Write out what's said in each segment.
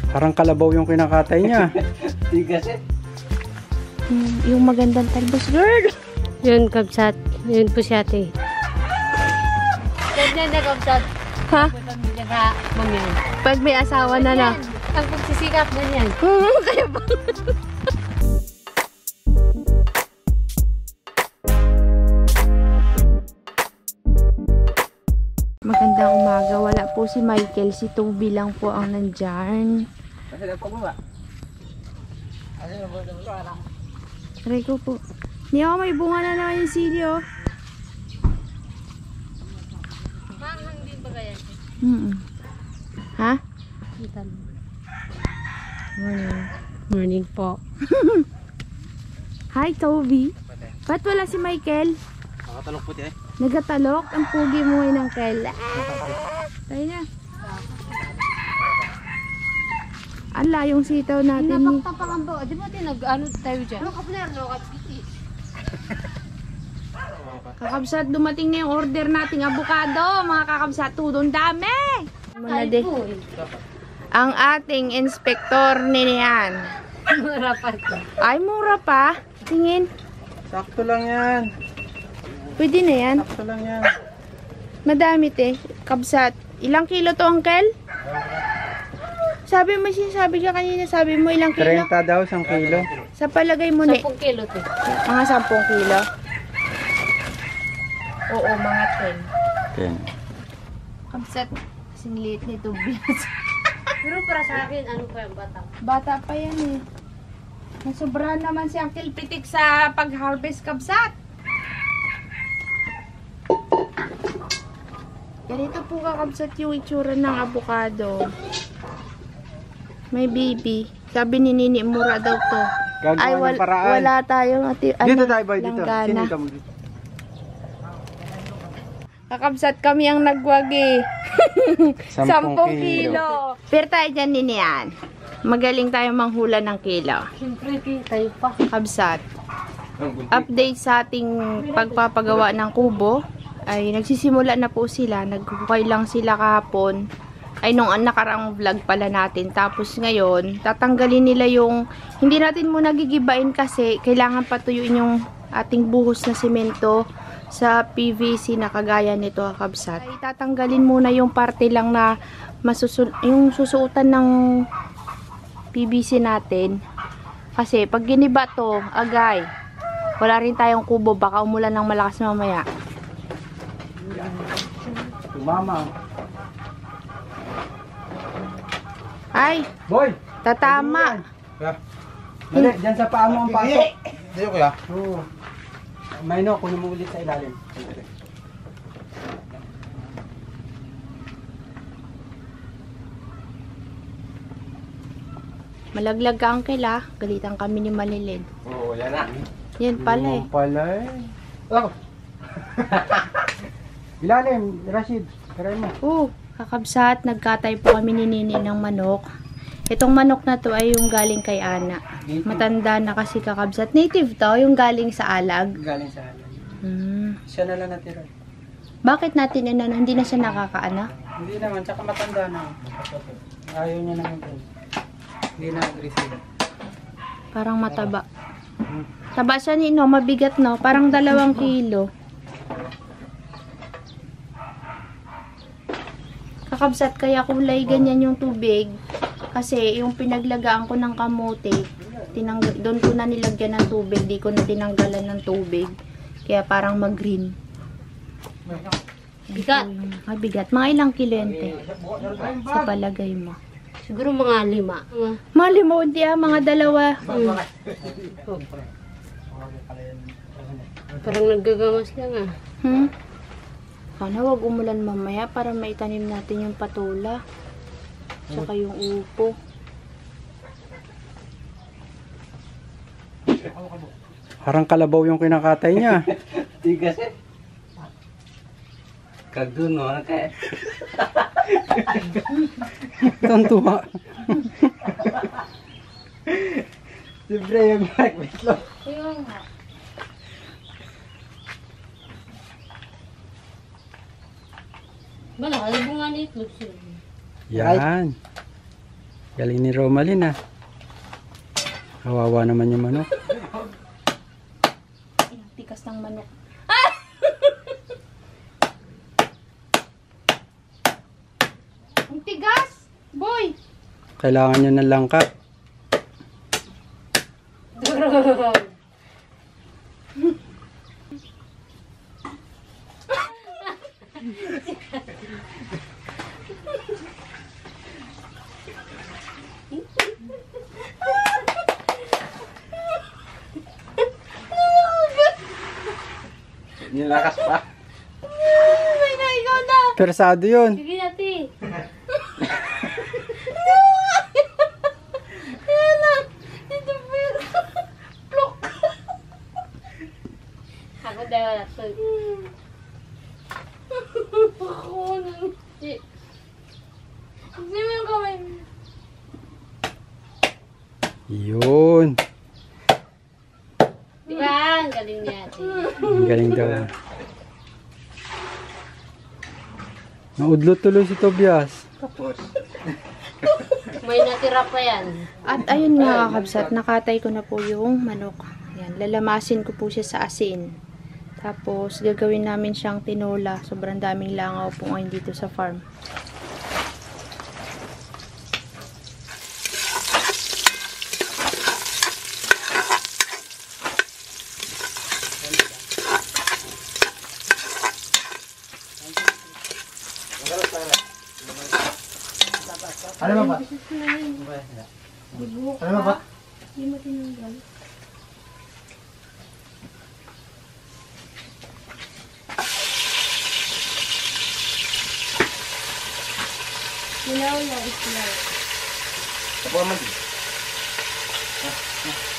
Parang kalabaw yung kinakatay niya. Tigas eh. Yung magandang talbos, girl. Yun, kabsat. Yun po siya, ate. Ganyan na, kabsat. Ha? Mamyan. Pag may asawa na na. Ang pagsisikap na yan. Kaya ba? Magandang umaga. Wala po si Michael. Si Toby lang po ang nandyan. Kasi nagpababa. Aray ko po. Niyo, may bunga na naman yung sili, oh. Manghang din ba kaya? Ha? Morning. Morning po. Hi, Toby. Ba't wala si Michael? Nakatalok puti eh. Nagatalok? Ang pugi mo ngayon ng Kel. Tayo na. Ang layong sitaw natin. Napaktapak ang bawa. Di ba tinag-ano tayo dyan? Ano ka po na? Kakabsat, dumating na yung order nating avocado. Mga kakabsat, tudong dami. Ang ating inspektor niniyan. Mura pa ito. Ay, mura pa. Tingin. Sakto lang yan. Pwede na yan. Sakto lang yan. Madami te. Kabsat. Ilang kilo to, Uncle? Sabi mo, sinasabi ka kanina, sabi mo ilang kilo? 30 daw, 1 kilo. Sa palagay mo, ne? 10 kilo ito. Mga 10 kilo? Oo, mga 10. 10. Kabsat. Kasing liit nito, Bias. Pero para sa akin, ano pa yung bata? Bata pa yan eh. Nasobrahan naman si Uncle Pitik sa pag-harvest, kabsat. Ganito po kakabsat yung itsura ng avocado. May baby. Sabi ni Nini, mura daw to. Gagawa ng paraan. Wala tayong Dito tayo ba dito? langgana. Sino ka mo dito? Kakabsat kami ang nagwagi. 10 10 kilo. Pero tayo dyan, Nini, yan. Magaling tayo manghula ng kilo. Siyempre, tayo pa. Kabsat. Update sa ating pagpapagawa ng kubo ay nagsisimula na po sila. Nagkukay lang sila kahapon. Ay nung nakaraang vlog pala natin. Tapos ngayon, tatanggalin nila yung hindi natin muna gigibain kasi kailangan patuyuin yung ating buhos na semento sa PVC na kagaya nito, kabsat. Ay tatanggalin muna yung parte lang na yung susuotan ng PVC natin. Kasi pag giniba to, agay, wala rin tayong kubo, baka umulan ng malakas mamaya. Mama. Ay, Boy! tatama. Dali, dyan sa paa mo ang pasok. Dito kuya. Oo. May no, kunin mo ulit sa ilalim. Malaglag ka, Uncle, ah. Galitan kami ni Malilid. Oo, yan na. Yan pala eh. Yung pala eh. Oh. Ilalim, Rashid. Karay mo. Kakabsat, nagkatay po kami ni Nini ng manok. Itong manok na to ay yung galing kay Ana. Matanda na kasi, kakabsat. Native to, yung galing sa alag. Galing sa alam. Siya na lang natira. Bakit natin hindi na siya nakakaana? Hindi naman, tsaka matanda na. Ayaw niya naman po. Hindi na aggressive. Parang mataba. Taba siya ni no, mabigat no. Parang 2 kilo. Kakabsat, kaya kulay ganyan yung tubig. Kasi yung pinaglagaan ko ng kamote, doon ko na nilagyan ng tubig. Di ko na tinanggalan ng tubig. Kaya parang mag-green. Bigat. Ay, bigat. Mga ilang kilo yan, te? Sa palagay mo. Siguro mga 5. Mali mo, hindi mga 2. Parang naggagamas lang Sana wag umulan mamaya para maitanim natin yung patula. Tsaka yung upo. Parang kalabaw yung kinakatay niya. Tigas eh. Kagdun no, kaya. Tuntua. Siyempre yung nagbitlog. Ayun nga. Malaki bunga ni itlog sila. Yan. Galing ni Romalyn ah. Kawawa naman yung manok. Ay, ang tikas ng manok. Ang tigas! Boy! Kailangan nyo ng langka. Nilakas pa. Ay, na, ikaw na! Persado yun. Sige natin. Ayan na! Ito po yun. Plok! Ako dahil ito. Ako nang... Hindi mo yung kamay. Yun. Diba? Ang galing ni ate. Ang galing daw. Naudlot tuloy si Tobias. Tapos. May natira pa yan. At ayun nga kakabsat, nakatay ko na po yung manok. Ayan, lalamasin ko po siya sa asin. Tapos gagawin namin siyang tinola. Sobrang daming langaw po ngayon dito sa farm. Ano ba? Ano ba? Hindi mo tinanggal. Nilaw is nilaw. Apa mati?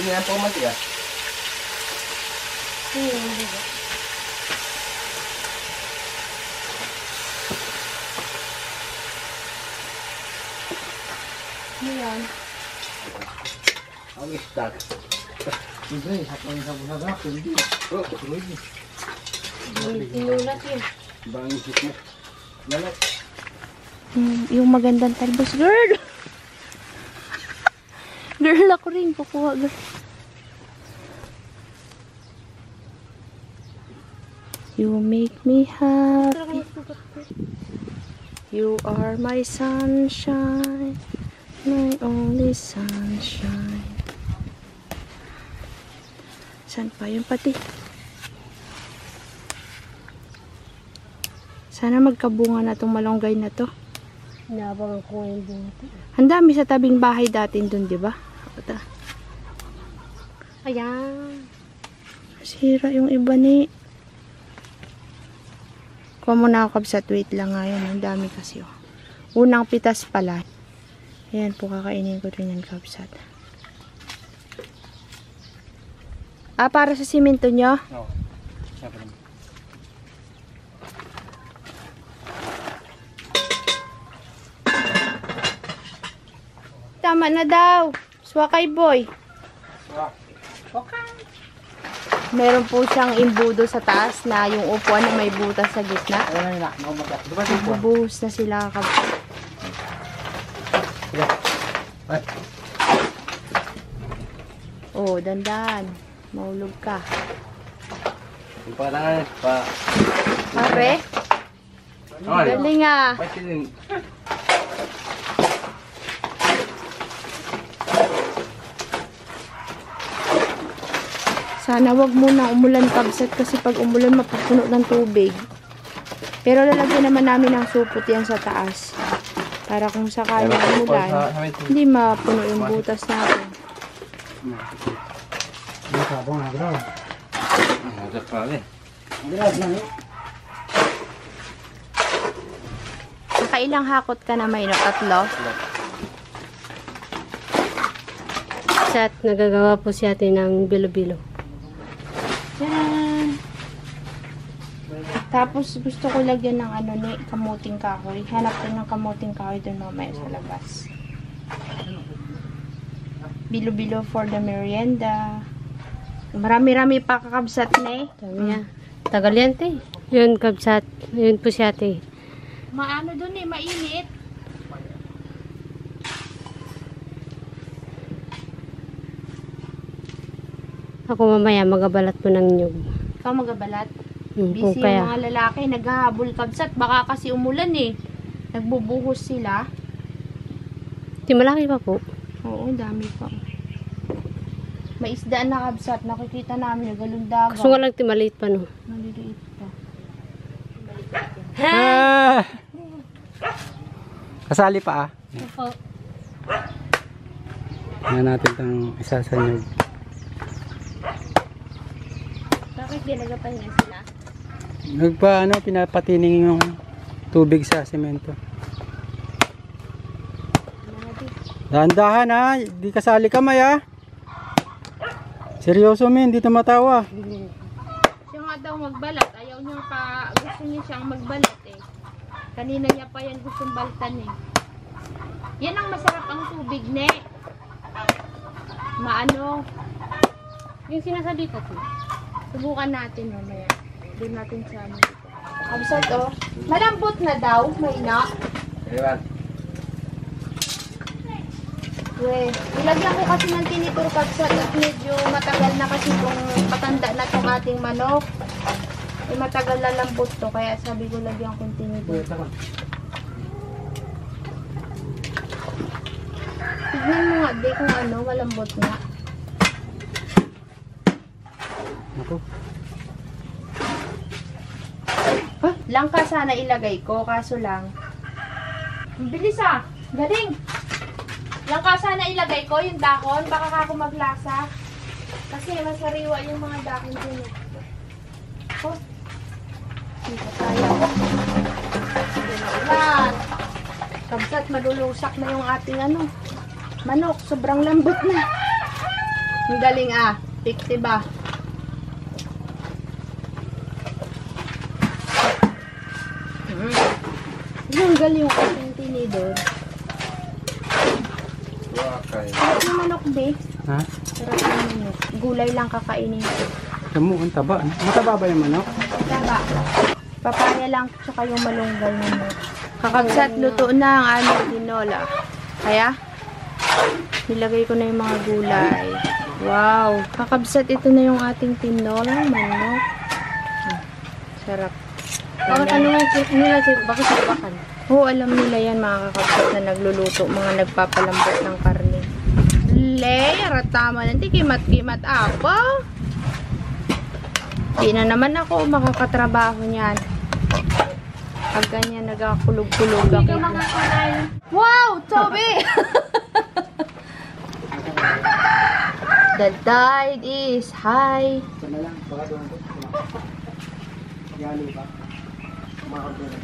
Ini apa mati ya? Ayan. Ang istak. Hindi, sakang sabon-sabon ako. Hindi. Oh, hindi. Tinulat yun. Bang isip mo. Lalat. Yung magandang talbos, girl. Girl, ako rin. Kukuha, girl. You make me happy. You are my sunshine. My only sunshine. Saan pa yun pati? Sana magkabunga na tong malunggay na to. Inabangan ko ngayon buti. Ang dami sa tabing bahay datin dun, di ba? Ayan. Sira yung iba ni. Kuha mo na ako kabsat. Wait lang nga yun. Ang dami kasi oh. Unang pitas pala. Ayan po, kakainin ko rin yan kabsat. Ah, para sa simento nyo? Oo. Sabi naman. Tama na daw. Swakay boy. Meron po siyang imbudo sa taas na yung upuan na may butas sa gitna. Ayun na, magat. Diba ito po? Bubuhos na sila kabsat. Sige. Ay. Oh, dandan. Maulog ka. Yung pangalan pa. Pare, galing ah. Pasin. Sana wag muna umulan kabsat kasi pag umulan mapupuno ng tubig. Pero lalagyan naman namin ng supot yan sa taas. Para kung sakaling umulan, hindi mapuno yung butas natin. Ang sabong na bro. Magat pa rin. Nakailang hakot ka na may no? Tatlo? At nagagawa po si ate ng bilo-bilo. Yan. Tapos gusto ko lagyan ng ano ni kamuting kahoy. Hanap ko ng kamuting kahoy dun mamaya sa labas. Bilo-bilo for the merienda. Marami-rami pa kakabsat na eh. Dami yan. Tagal yan, te. Yun, kabsat. Yun po si ate. Maano dun eh, mainit. Ako mamaya magabalat po ng nyug. Ikaw magabalat. Yung po Busy kaya. yung mga lalaki, naghahabol kabsat. Baka kasi umulan eh. Nagbubuhos sila. Di malaki pa po. Oo, dami pa. May isdaan na kabsat. Nakikita namin, nagalundaga. Kaso nga lang timaliit pa no. Maliliit pa. Ah! Kasali pa ah. Opo. Tingnan natin itong isa sa nyug. Bakit ginagapahinga sila? Pinapatining yung tubig sa semento. Dahan-dahan ha, di kasali kamay ha. Seryoso men, di tumatawa. Siya nga daw magbalat. Ayaw niya pa, gusto niya siyang magbalat eh. Kanina niya pa yan gustong baltan eh. Yan ang masarap ang tubig, ne. Maano. Yung sinasabi ko po. Subukan natin mamaya. Doon natin sa ano dito. Absat oh. Malambot na daw, mahina. Ewan. We, nilagyan ko kasi ng tinitur kabsat at medyo matagal na kasi kung patanda na tong ating manok. Eh matagal na lambot to, kaya sabi ko lagyan kong tinitur. Tignan mo nga, di kung ano, malambot nga. Ako. Langka sana ilagay ko, kaso lang. Ang bilis ah! Galing! Langka sana ilagay ko yung dahon, baka ako maglasa. Kasi masariwa yung mga dahon din. Oh. Dito tayo. Yan. Kabsat, malulusak na yung ating ano. Manok, sobrang lambot na. Ang galing ah. Pikti ba? Ang galing yung ating tinidor. Wakay. Sarap ng manok, be. Ha? Sarap ng manok. Gulay lang kakainin ko. Tamo, ang taba. Mataba ba yung manok? Taba. Papaya lang, tsaka yung malunggay na mo. Kakabsat, luto na ang aming tinola. Kaya, nilagay ko na yung mga gulay. Wow! Kakabsat, ito na yung ating tinola, manok. Sarap. Bakit ano nga nila bakit sabakan? Oo, alam nila yan mga kakabsat na nagluluto, mga nagpapalambot ng karne. Lay, ratama nanti kimat-kimat apa? Di na naman ako makakatrabaho niyan. Pag ganyan nagakulog-kulog ako. Wow, Toby! The tide is high. Ito na lang, baka doon ko. Yalo ba? Makakabula.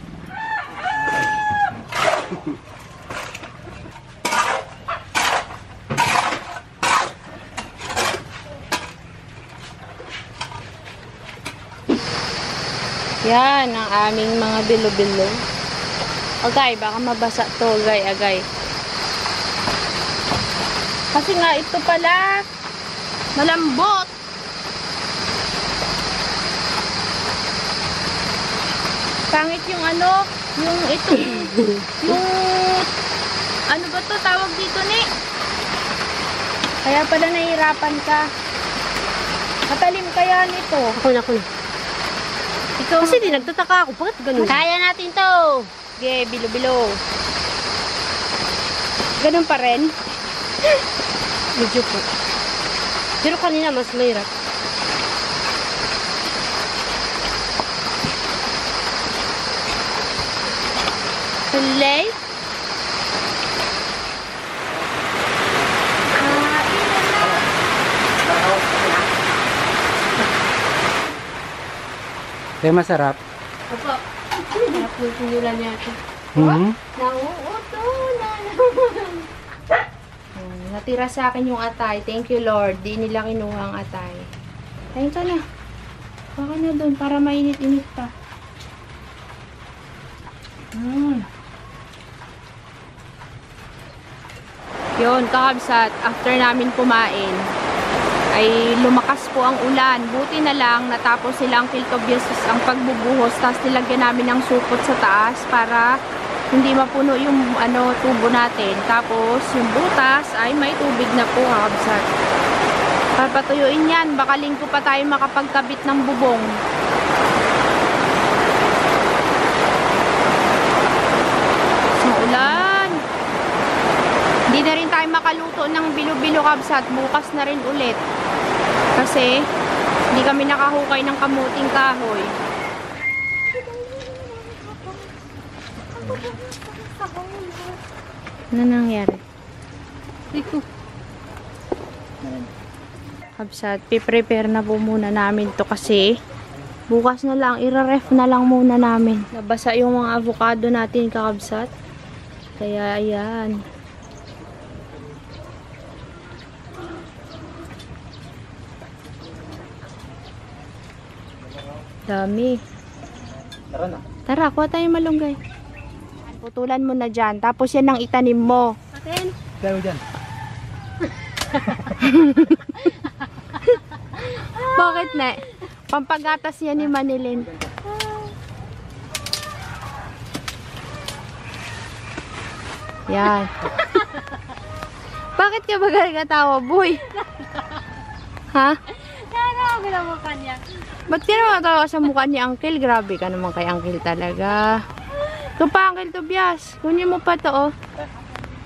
Yan ang aming mga bilo-bilo. Okay, baka mabasa to, agay-agay. Kasi nga ito pala malambot. Pangit yung ano, yung ito, yung ano ba to tawag dito ni? Kaya pala nahihirapan ka. Matalim kaya nito. Ako na. Ikaw, Kasi di nagtataka ako. Bakit ganun? kaya natin to. Sige, bilo-bilo. Ganun pa rin. Medyo po. Pero kanina mas mahirap. Hulay. Kaya masarap. Opo. Napupunulan niya ito. Nanguuto na naman. Natira sa akin yung atay. Thank you, Lord. Di nila kinuha ang atay. Ayun ka na. Baka na doon para mainit-init pa. Yun, kakabsat. After namin kumain, ay lumakas po ang ulan. Buti na lang natapos silang kiltobiasis ang pagbubuhos. Tapos nilagyan namin ng supot sa taas para hindi mapuno yung tubo natin. Tapos yung butas ay may tubig na po, kakabsat. Papatuyuin yan. Baka linggo pa tayo makapagkabit ng bubong. Sa ulan. Hindi na rin tayo makaluto ng bilo-bilo kabsat. Bukas na rin ulit. Kasi hindi kami nakahukay ng kamuting kahoy. Ano nangyari? Kabsat, piprepare na po muna namin to kasi bukas na lang, ira-ref na lang muna namin. Nabasa yung mga avocado natin, kakabsat. Kaya ayan. Dami. Tara na. Tara, kuha tayong malunggay. Putulan mo na dyan. Tapos yan ang itanim mo. Atin. Tayo dyan. Bakit na? Pampagatas yan ni Manilin. Yan. Bakit ka ba gagatawa, boy? Ha? Grabe na mukha niya. Ba't ka naman natawa sa mukha ni Uncle? Grabe ka naman kay Uncle talaga. Ito pa, Uncle Tobias. Kunin mo pa to, oh.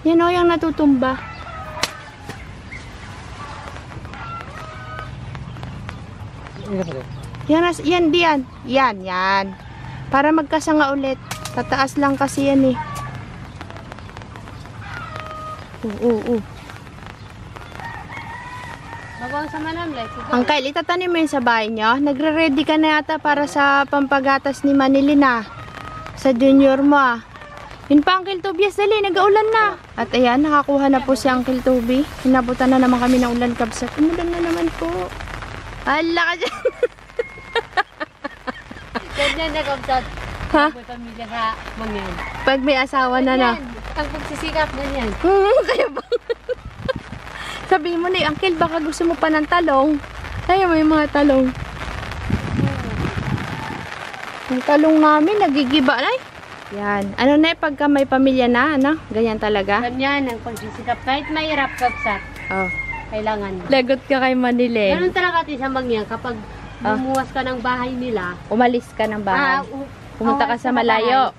Yan, oh, yung natutumba. Yan, diyan. Yan. Para magkasanga ulit. Tataas lang kasi yan, eh. Bagong sa manamlay. Uncle, itatanim mo yun sa bahay nyo? Nagre-ready ka na yata para sa pampagatas ni Manilin, ah. Sa junior mo, ah. Yun pa, Uncle Tobias, dali, nag-aulan na. At ayan, nakakuha na po si Uncle Toby. Hinabutan na naman kami ng ulan, kabsat. Umulan na naman po. Hala ka dyan. Ganyan na kabsat. Ha? May pamilya ka, mangyan. Pag may asawa na na. Ang pagsisikap na yan. Kaya ba? Sabihin mo na, Uncle, baka gusto mo pa ng talong. Kaya may mga talong. Yung talong namin, nagigiba na. Yan. Ano na, pagka may pamilya na, ano? Ganyan talaga. Ganyan ang pagsisikap. Kahit mahirap kabsat, Oh. kailangan. Lagot ka kay Manilin. Ganun talaga atin sa mangyan. Kapag bumuwas ka ng bahay nila, Umalis ka ng bahay. Pumunta ka sa malayo.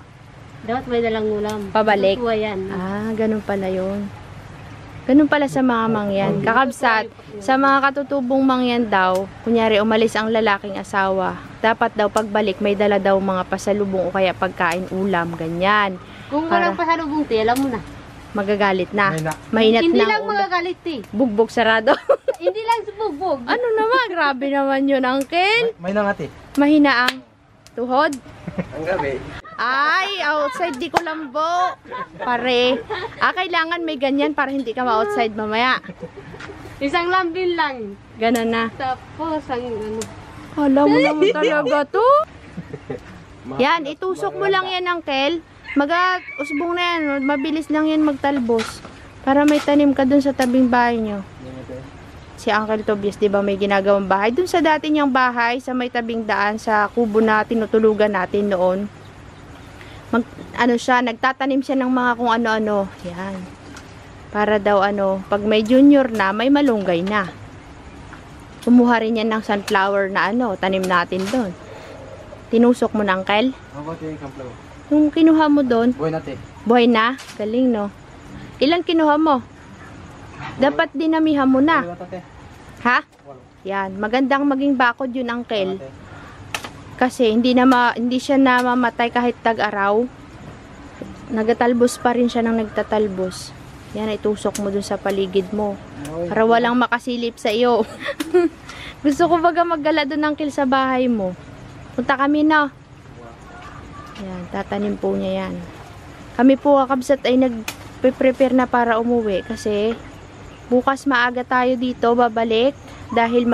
Dapat may dalang ulam. Pabalik. Tutuwa yan. Ganun pala yun. Ganun pala sa mga mangyan. Kakabsat, sa mga katutubong mangyan daw, kunyari umalis ang lalaking asawa, dapat daw pagbalik may dala daw mga pasalubong o kaya pagkain, ulam, ganyan. Kung walang pasalubong, alam mo na. Magagalit na. Mahina. Mahinat Hindi na lang ang ulam. magagalit eh. Bugbog sarado. Hindi lang subugbog. Ano naman? Grabe naman yun, Uncle. May nangati. Mahina ang tuhod. Ang gabi. Ay, outside di ko lambo. Pare. Kailangan may ganyan para hindi ka ma-outside mamaya. Isang lambin lang. Ganon na. Tapos, ang ano. Alam mo naman talaga to. Yan, itusok mo lang yan, Uncle. Usbong na yan. Mabilis lang yan magtalbos. Para may tanim ka dun sa tabing bahay nyo. Si Uncle Tobias, di ba may ginagawang bahay? Dun sa dati niyang bahay, sa may tabing daan, sa kubo na tinutulugan natin noon. Nagtatanim siya ng mga kung ano-ano. Yan. Para daw pag may junior na, may malunggay na. Kumuha rin yan ng sunflower na tanim natin doon. Tinusok mo na, Uncle? Ako ito yung kamplaw. Yung kinuha mo doon, Buhay natin. buhay na? Galing, no? Ilan kinuha mo? Dapat dinamihan mo na. Ha? Yan. Magandang maging bakod yun, Uncle. Kasi hindi siya namamatay kahit tag-araw. Nagatalbos pa rin siya ng nagtatalbos. Yan, itusok mo dun sa paligid mo. Para walang makasilip sa iyo. Gusto ko baga maggala dun, Uncle, sa bahay mo. Punta kami na. Yan, tatanim po niya yan. Kami po, kakabsat, ay nag-prepare na para umuwi. Kasi bukas maaga tayo dito, babalik. Dahil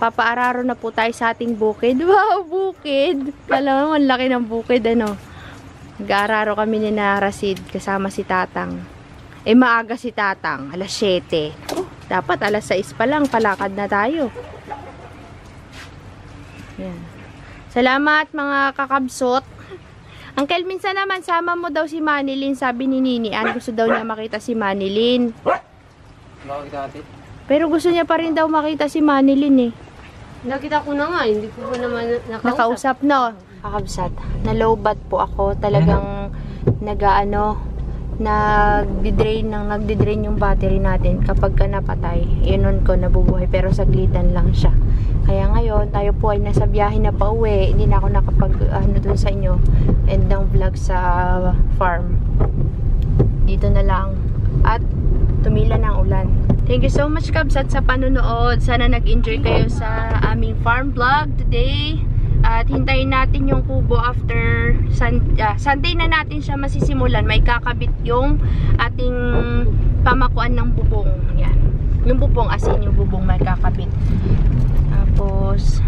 papaararo na po tayo sa ating bukid. Wow, bukid! Alam mo, ang laki ng bukid, Nag-aararo kami ni Rasid kasama si Tatang. Maaga si Tatang, alas 7. Dapat alas 6 pa lang, palakad na tayo. Yan. Salamat mga kakabsot. Uncle, minsan naman sama mo daw si Manilin, sabi ni Nini Ann. Gusto daw niya makita si Manilin. Makakita natin? Pero gusto niya pa rin daw makita si Manilyn eh. Nakita ko na nga, hindi ko po naman nakausap. Nakausap no. Kakabsat, na-lowbat po ako. Talagang nagdi-drain yung battery natin kapag ka napatay. Yun nun ko nabubuhay pero saglitan lang siya. Kaya ngayon, tayo po ay nasa biyahe na pa uwi. Hindi na ako nakapag dun sa inyo end ng vlog sa farm. Dito na lang. At tumila na ang ulan. Thank you so much, Kabsat, sa panonood. Sana nag-enjoy kayo sa aming farm vlog today. At hintayin natin yung kubo after Sunday na natin siya masisimulan. May kakabit yung ating pamakuan ng bubong. Yan. Yung bubong, as in yung bubong may kakabit. Tapos,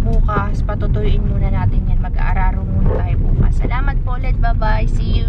bukas, patutuyuin muna natin yan. Mag-aararo muna tayo bukas. Salamat po ulit. Bye-bye. See you.